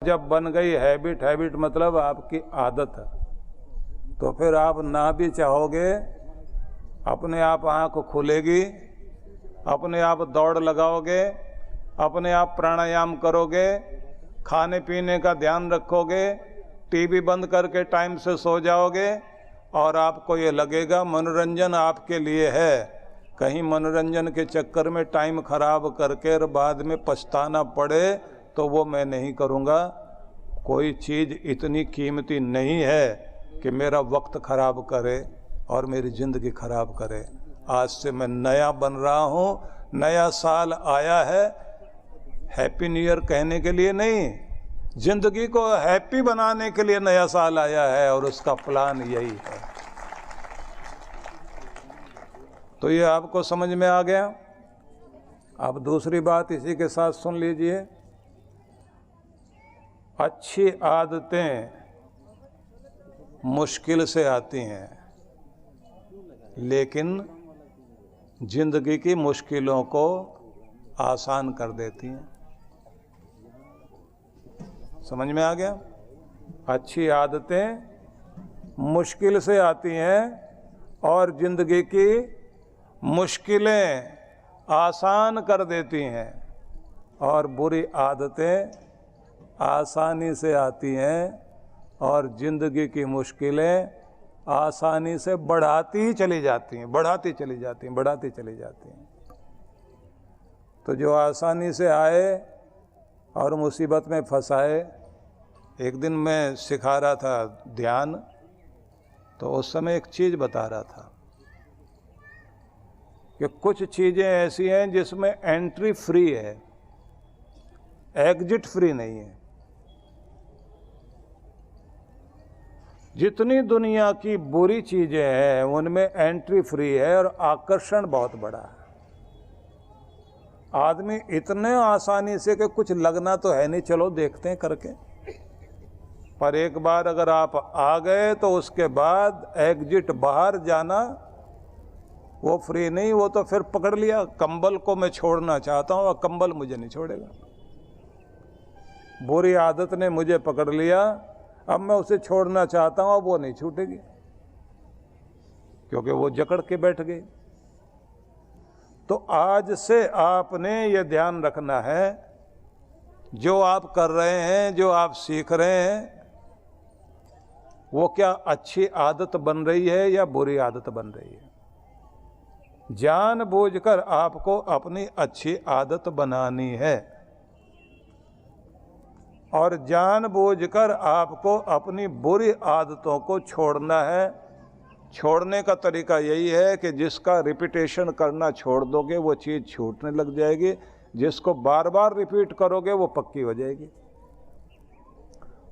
जब बन गई हैबिट, हैबिट मतलब आपकी आदत, तो फिर आप ना भी चाहोगे अपने आप आँख खुलेगी, अपने आप दौड़ लगाओगे, अपने आप प्राणायाम करोगे, खाने पीने का ध्यान रखोगे, टीवी बंद करके टाइम से सो जाओगे और आपको ये लगेगा मनोरंजन आपके लिए है। कहीं मनोरंजन के चक्कर में टाइम खराब करके और बाद में पछताना पड़े तो वो मैं नहीं करूँगा। कोई चीज़ इतनी कीमती नहीं है कि मेरा वक्त खराब करे और मेरी ज़िंदगी खराब करे। आज से मैं नया बन रहा हूँ, नया साल आया है, हैप्पी न्यू ईयर कहने के लिए नहीं, जिंदगी को हैप्पी बनाने के लिए नया साल आया है और उसका प्लान यही है। तो ये आपको समझ में आ गया। अब दूसरी बात इसी के साथ सुन लीजिए। अच्छी आदतें मुश्किल से आती हैं, लेकिन जिंदगी की मुश्किलों को आसान कर देती हैं। समझ में आ गया? अच्छी आदतें मुश्किल से आती हैं और जिंदगी की मुश्किलें आसान कर देती हैं, और बुरी आदतें आसानी से आती हैं और जिंदगी की मुश्किलें आसानी से बढ़ाती ही चली जाती हैं, बढ़ाती चली जाती हैं, बढ़ाती चली जाती हैं। तो जो आसानी से आए और मुसीबत में फंसाए। एक दिन मैं सिखा रहा था ध्यान, तो उस समय एक चीज़ बता रहा था कि कुछ चीज़ें ऐसी हैं जिसमें एंट्री फ्री है, एग्जिट फ्री नहीं है। जितनी दुनिया की बुरी चीज़ें हैं उनमें एंट्री फ्री है और आकर्षण बहुत बड़ा है। आदमी इतने आसानी से कि कुछ लगना तो है नहीं, चलो देखते हैं करके, पर एक बार अगर आप आ गए तो उसके बाद एग्जिट बाहर जाना वो फ्री नहीं, वो तो फिर पकड़ लिया। कंबल को मैं छोड़ना चाहता हूँ और कंबल मुझे नहीं छोड़ेगा। बुरी आदत ने मुझे पकड़ लिया, अब मैं उसे छोड़ना चाहता हूँ, अब वो नहीं छूटेगी क्योंकि वो जकड़ के बैठ गई। तो आज से आपने ये ध्यान रखना है, जो आप कर रहे हैं, जो आप सीख रहे हैं, वो क्या अच्छी आदत बन रही है या बुरी आदत बन रही है। जानबूझकर आपको अपनी अच्छी आदत बनानी है और जानबूझकर आपको अपनी बुरी आदतों को छोड़ना है। छोड़ने का तरीका यही है कि जिसका रिपीटेशन करना छोड़ दोगे वो चीज़ छूटने लग जाएगी, जिसको बार बार रिपीट करोगे वो पक्की हो जाएगी।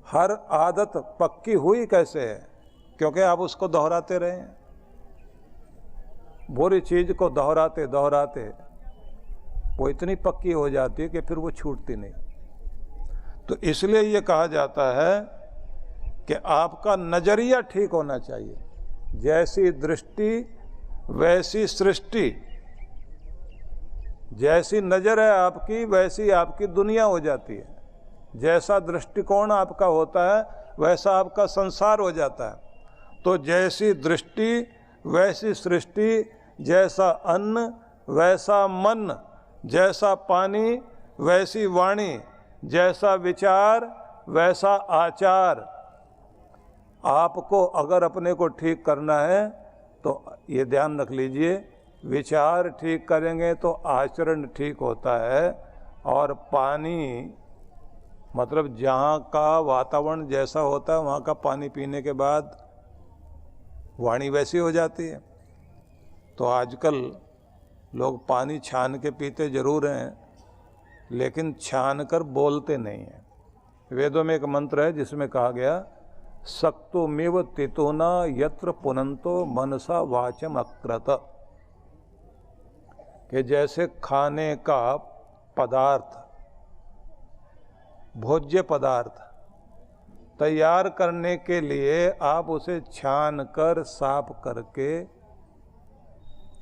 हर आदत पक्की हुई कैसे है? क्योंकि आप उसको दोहराते रहे हैं। बुरी चीज़ को दोहराते दोहराते वो इतनी पक्की हो जाती है कि फिर वो छूटती नहीं। तो इसलिए ये कहा जाता है कि आपका नज़रिया ठीक होना चाहिए। जैसी दृष्टि वैसी सृष्टि, जैसी नज़र है आपकी वैसी आपकी दुनिया हो जाती है। जैसा दृष्टिकोण आपका होता है वैसा आपका संसार हो जाता है। तो जैसी दृष्टि वैसी सृष्टि, जैसा अन्न वैसा मन, जैसा पानी वैसी वाणी, जैसा विचार वैसा आचार। आपको अगर अपने को ठीक करना है तो ये ध्यान रख लीजिए, विचार ठीक करेंगे तो आचरण ठीक होता है। और पानी मतलब जहाँ का वातावरण जैसा होता है वहाँ का पानी पीने के बाद वाणी वैसी हो जाती है। तो आजकल लोग पानी छान के पीते जरूर हैं, लेकिन छान कर बोलते नहीं हैं। वेदों में एक मंत्र है जिसमें कहा गया, सक्तुमिव तितुना यत्र पुनंतो मनसा वाचम अक्रत, कि जैसे खाने का पदार्थ, भोज्य पदार्थ तैयार करने के लिए आप उसे छान कर साफ करके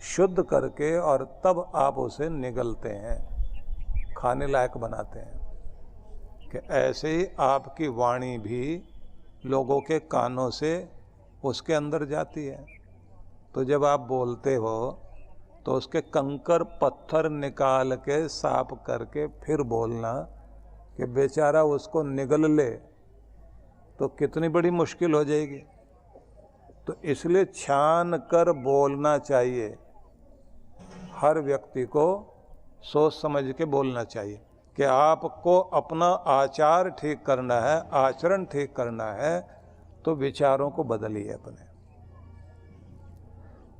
शुद्ध करके और तब आप उसे निगलते हैं, खाने लायक बनाते हैं। कि ऐसे ही आपकी वाणी भी लोगों के कानों से उसके अंदर जाती है। तो जब आप बोलते हो तो उसके कंकर पत्थर निकाल के साफ करके फिर बोलना कि बेचारा उसको निगल ले, तो कितनी बड़ी मुश्किल हो जाएगी। तो इसलिए छान कर बोलना चाहिए। हर व्यक्ति को सोच समझ के बोलना चाहिए कि आपको अपना आचार ठीक करना है, आचरण ठीक करना है, तो विचारों को बदलिए अपने।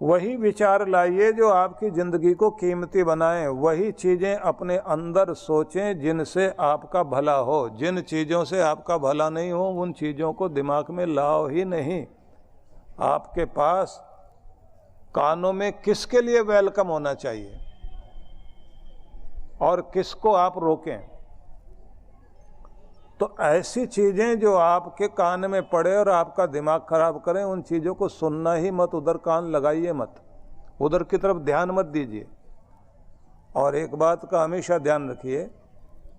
वही विचार लाइए जो आपकी ज़िंदगी को कीमती बनाएं। वही चीज़ें अपने अंदर सोचें जिनसे आपका भला हो। जिन चीज़ों से आपका भला नहीं हो उन चीज़ों को दिमाग में लाओ ही नहीं। आपके पास कानों में किसके लिए वेलकम होना चाहिए और किसको आप रोकें। तो ऐसी चीज़ें जो आपके कान में पड़े और आपका दिमाग खराब करें, उन चीज़ों को सुनना ही मत, उधर कान लगाइए मत, उधर की तरफ ध्यान मत दीजिए। और एक बात का हमेशा ध्यान रखिए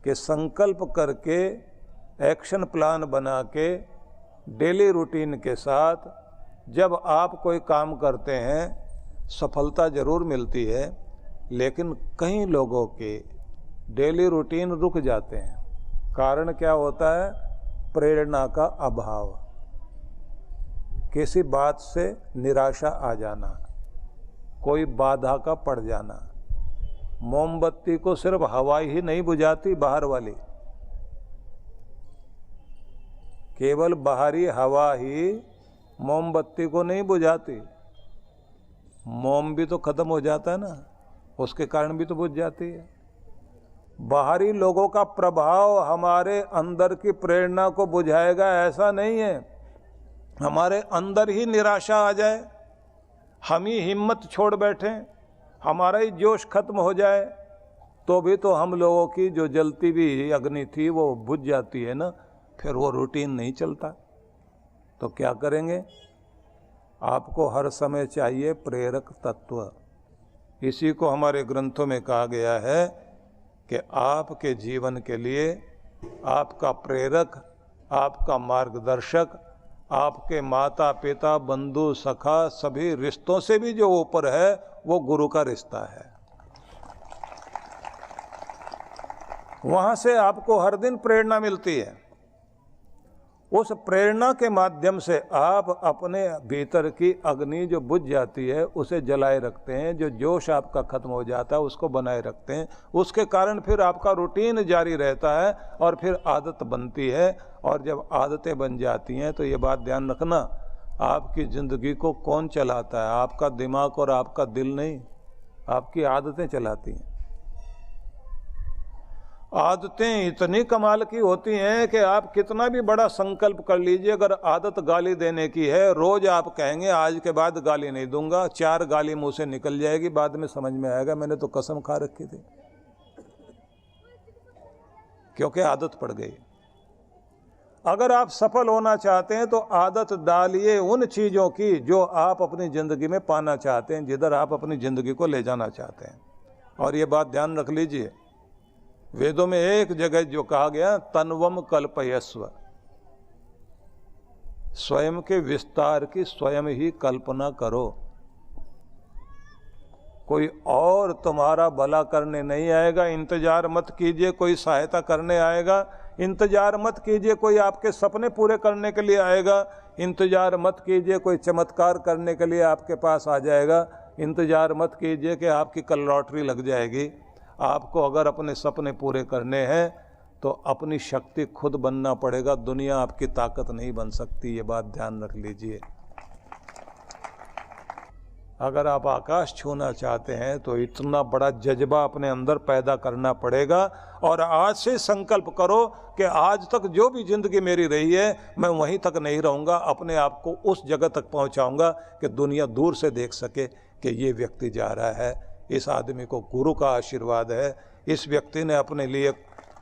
कि संकल्प करके, एक्शन प्लान बना के, डेली रूटीन के साथ जब आप कोई काम करते हैं सफलता ज़रूर मिलती है, लेकिन कई लोगों के डेली रूटीन रुक जाते हैं। कारण क्या होता है? प्रेरणा का अभाव, किसी बात से निराशा आ जाना, कोई बाधा का पड़ जाना। मोमबत्ती को सिर्फ हवा ही नहीं बुझाती, बाहर वाली, केवल बाहरी हवा ही मोमबत्ती को नहीं बुझाती। मोम भी तो खत्म हो जाता है ना, उसके कारण भी तो बुझ जाती है। बाहरी लोगों का प्रभाव हमारे अंदर की प्रेरणा को बुझाएगा ऐसा नहीं है। हमारे अंदर ही निराशा आ जाए, हम ही हिम्मत छोड़ बैठें, हमारा ही जोश खत्म हो जाए, तो भी तो हम लोगों की जो जलती भी अग्नि थी वो बुझ जाती है ना, फिर वो रूटीन नहीं चलता। तो क्या करेंगे? आपको हर समय चाहिए प्रेरक तत्व। इसी को हमारे ग्रंथों में कहा गया है कि आपके जीवन के लिए आपका प्रेरक, आपका मार्गदर्शक, आपके माता पिता, बंधु, सखा, सभी रिश्तों से भी जो ऊपर है वो गुरु का रिश्ता है। वहाँ से आपको हर दिन प्रेरणा मिलती है। उस प्रेरणा के माध्यम से आप अपने भीतर की अग्नि जो बुझ जाती है उसे जलाए रखते हैं, जो जोश आपका खत्म हो जाता है उसको बनाए रखते हैं। उसके कारण फिर आपका रूटीन जारी रहता है और फिर आदत बनती है। और जब आदतें बन जाती हैं तो ये बात ध्यान रखना, आपकी ज़िंदगी को कौन चलाता है? आपका दिमाग और आपका दिल नहीं, आपकी आदतें चलाती हैं। आदतें इतनी कमाल की होती हैं कि आप कितना भी बड़ा संकल्प कर लीजिए, अगर आदत गाली देने की है, रोज आप कहेंगे आज के बाद गाली नहीं दूंगा, 4 गाली मुंह से निकल जाएगी, बाद में समझ में आएगा मैंने तो कसम खा रखी थी, क्योंकि आदत पड़ गई। अगर आप सफल होना चाहते हैं तो आदत डालिए उन चीज़ों की जो आप अपनी ज़िंदगी में पाना चाहते हैं, जिधर आप अपनी ज़िंदगी को ले जाना चाहते हैं। और ये बात ध्यान रख लीजिए, वेदों में एक जगह जो कहा गया, तन्वम कल्पयस्व, स्वयं के विस्तार की स्वयं ही कल्पना करो। कोई और तुम्हारा भला करने नहीं आएगा, इंतजार मत कीजिए कोई सहायता करने आएगा, इंतजार मत कीजिए कोई आपके सपने पूरे करने के लिए आएगा, इंतजार मत कीजिए कोई चमत्कार करने के लिए आपके पास आ जाएगा, इंतजार मत कीजिए कि आपकी कल लॉटरी लग जाएगी। आपको अगर अपने सपने पूरे करने हैं तो अपनी शक्ति खुद बनना पड़ेगा, दुनिया आपकी ताकत नहीं बन सकती, ये बात ध्यान रख लीजिए। अगर आप आकाश छूना चाहते हैं तो इतना बड़ा जज्बा अपने अंदर पैदा करना पड़ेगा। और आज से संकल्प करो कि आज तक जो भी ज़िंदगी मेरी रही है मैं वहीं तक नहीं रहूँगा, अपने आप को उस जगह तक पहुँचाऊँगा कि दुनिया दूर से देख सके कि ये व्यक्ति जा रहा है, इस आदमी को गुरु का आशीर्वाद है, इस व्यक्ति ने अपने लिए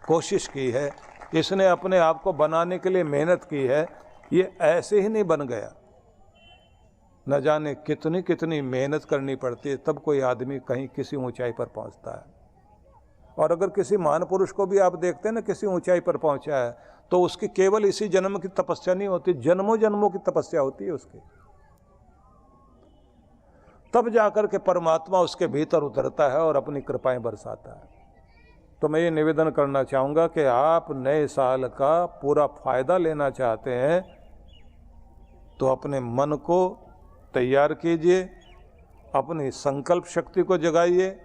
कोशिश की है, इसने अपने आप को बनाने के लिए मेहनत की है, ये ऐसे ही नहीं बन गया। न जाने कितनी कितनी मेहनत करनी पड़ती है तब कोई आदमी कहीं किसी ऊंचाई पर पहुंचता है। और अगर किसी महान पुरुष को भी आप देखते हैं ना, किसी ऊंचाई पर पहुंचा है, तो उसकी केवल इसी जन्म की तपस्या नहीं होती, जन्मों जन्मों की तपस्या होती है उसकी। तब जाकर के परमात्मा उसके भीतर उतरता है और अपनी कृपाएं बरसाता है। तो मैं ये निवेदन करना चाहूँगा कि आप नए साल का पूरा फायदा लेना चाहते हैं तो अपने मन को तैयार कीजिए, अपनी संकल्प शक्ति को जगाइए,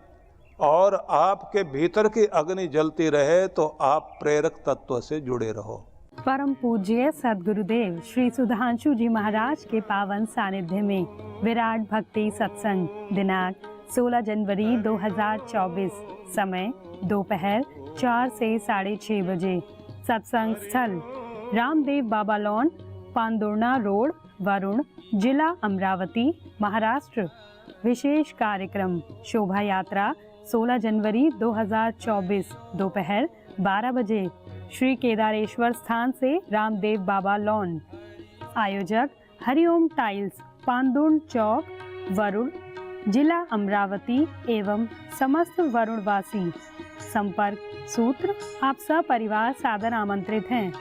और आपके भीतर की अग्नि जलती रहे तो आप प्रेरक तत्व से जुड़े रहो। परम पूज्य सद्गुरुदेव श्री सुधांशु जी महाराज के पावन सानिध्य में विराट भक्ति सत्संग दिनांक 16 जनवरी 2024, समय दोपहर 4 से 6:30 बजे। सत्संग स्थल रामदेव बाबा लॉन, पांदुर्णा रोड, वरुण, जिला अमरावती, महाराष्ट्र। विशेष कार्यक्रम शोभा यात्रा 16 जनवरी 2024 दोपहर 12 बजे श्री केदारेश्वर स्थान से रामदेव बाबा लॉन। आयोजक हरिओम टाइल्स, पांदुर्ण चौक, वरुण, जिला अमरावती एवं समस्त वरुणवासी। संपर्क सूत्र आप सपरिवार सादर आमंत्रित हैं।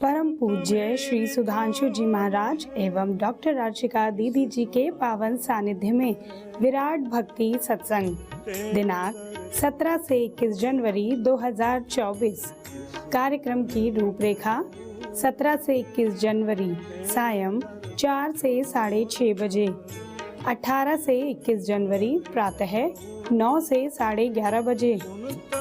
परम पूज्य श्री सुधांशु जी महाराज एवं डॉक्टर अर्चिका दीदी जी के पावन सानिध्य में विराट भक्ति सत्संग दिनांक 17 से 21 जनवरी 2024। कार्यक्रम की रूपरेखा 17 से 21 जनवरी सायं 4 से 6:30 बजे, 18 से 21 जनवरी प्रातः 9 से 11:30 बजे।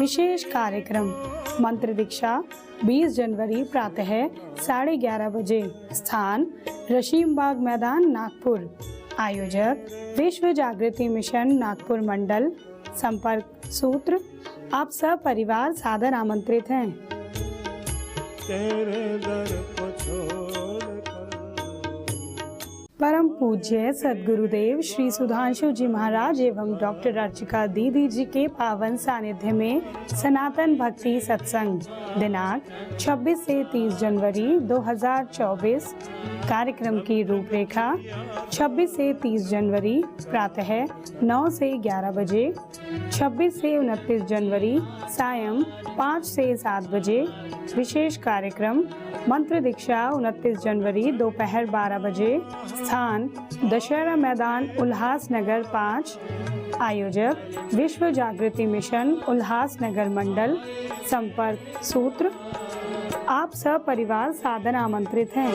विशेष कार्यक्रम मंत्र दीक्षा 20 जनवरी प्रातः 11:30 बजे। स्थान रशीमबाग मैदान, नागपुर। आयोजक विश्व जागृति मिशन नागपुर मंडल। संपर्क सूत्र आप सब परिवार सादर आमंत्रित हैं। तेरे दर को परम पूज्य सद्गुरुदेव श्री सुधांशु जी महाराज एवं डॉक्टर अर्चिका दीदी जी के पावन सानिध्य में सनातन भक्ति सत्संग दिनांक 26 से 30 जनवरी 2024। कार्यक्रम की रूपरेखा 26 से 30 जनवरी प्रातः 9 से 11 बजे, 26 से 29 जनवरी सायं 5 से 7 बजे। विशेष कार्यक्रम मंत्र दीक्षा 29 जनवरी दोपहर 12 बजे। स्थान दशहरा मैदान, उल्लासनगर 5। आयोजक विश्व जागृति मिशन उल्लासनगर मंडल। संपर्क सूत्र आप सब परिवार सादर आमंत्रित हैं।